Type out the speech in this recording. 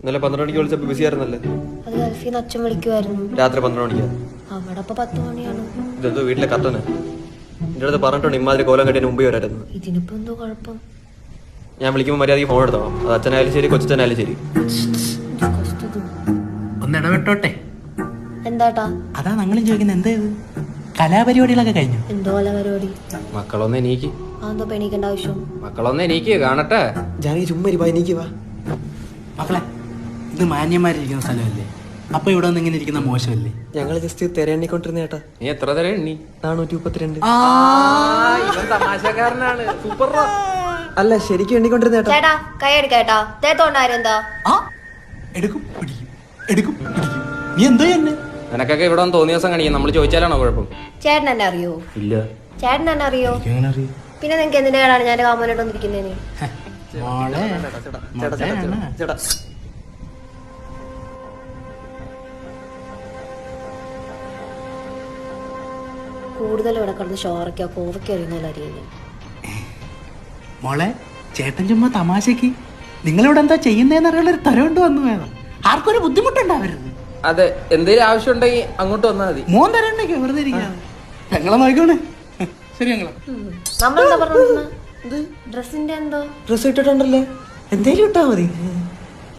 ഇന്നലെ 12 മണിക്ക് വിളിച്ചപ്പോൾ ബിസി ആയിരുന്നല്ലേ? അത് ഗൾഫിൽ അച്ഛൻ വിളിക്കുമായിരുന്നു. രാത്രി 12 മണിക്കാ? അവിടെ ഇപ്പൊ 10 മണിയാണ്. ഇതെന്തോ വീട്ടിലെ കത്തന് എന്റെ അടുത്ത് പറഞ്ഞിട്ടുണ്ട് ഇമാതിരി കോലം കെട്ടിന് മുമ്പേ വരായിരുന്നു. ഇതിനിപ്പോ എന്തോ കുഴപ്പം? ഞാൻ വിളിക്കുമ്പോൾ മര്യാദയ്ക്ക് ഫോൺ എടുത്തോളാം. അത് അച്ഛനായാലും ശരി കൊച്ചനായാലും ശരി. ഒന്ന് ഇടപെട്ടോട്ടെ. എന്താട്ടാ? അതാ ഞങ്ങളും ചോദിക്കുന്നത്, എന്താ ഇത് കലാപരിപാടികളൊക്കെ കഴിഞ്ഞു? എന്തോ കലാപരിപാടി? മക്കളൊന്ന് എനിക്ക് അതെന്തോ പെണിക്കേണ്ട ആവശ്യം? മക്കളൊന്ന് എനിക്ക് കാണട്ടെ. ജാനകി ചുമ്മാ എനിക്ക് വാ മക്കളെ, ഇത് മാന്യന്മാരിരിക്കുന്ന സ്ഥലമല്ലേ, അപ്പൊ ഇവിടെ വന്ന് ഇങ്ങനെ ഇരിക്കുന്ന മോശമല്ലേ? ഞങ്ങള് ജസ്റ്റ് തിരയണ്ണിക്കൊണ്ടിരുന്ന ചേട്ടാ. നീ എത്ര തര എണ്ണി? 432. തമാശക്കാരനാണ്. സൂപ്പർ. അല്ല ശരിക്കും എണ്ണിക്കൊണ്ടിരുന്ന ചേട്ടാ. ചേട്ടാ കൈ എടുക്കേട്ടാ. തേത്തോണ്ടാരെന്താ? എടുക്കും പിടിക്കും, എടുക്കും പിടിക്കും. നീ എന്തോ എന്നെ നിനക്കൊക്കെ ഇവിടെ വന്ന് തോന്നിയ ദിവസം കാണിക്കാം. നമ്മൾ ചോദിച്ചാലാണോ കുഴപ്പം? ചേട്ടൻ എന്നെ അറിയോ? ഇല്ല. ചേട്ടൻ എന്നെ അറിയോ? എങ്ങനെ അറിയും? പിന്നെ നിനക്ക് എന്തിന്റെ കേടാണ് ഞാൻ കാമോനോട്ട് വന്നിരിക്കുന്നതിന്? മോളെ ചേട്ടാ കൂടുതൽ ഇവിടെ കിടന്ന് ഷോറയ്ക്കോ കോവയ്ക്കോ അറിയുന്ന അറിയുന്നത്. മോളെ, ചേട്ടൻ ചുമ്മാ തമാശക്ക് നിങ്ങളിവിടെ എന്താ ചെയ്യുന്നതെന്ന് അറിയാനുള്ള ഒരു തരമുണ്ട് വന്നു വേണം. ആർക്കൊരു ബുദ്ധിമുട്ടുണ്ടാവരുത്. അതെ, എന്തെങ്കിലും ആവശ്യം ഉണ്ടെങ്കിൽ അങ്ങോട്ട് വന്നാൽ മതി. മോൻ തരണ്ടേക്കോ വെറുതെ ഇരിക്കാതെ. ഞങ്ങളെ നോക്കണേ. ശരി ഞങ്ങളെ നമ്മളെന്താ പറഞ്ഞത്? ഡ്രസ്സിന്റെ എന്തോ ഡ്രസ് ഇട്ടിട്ടുണ്ടല്ലേ? എന്തേലും ഇട്ടാ മതി.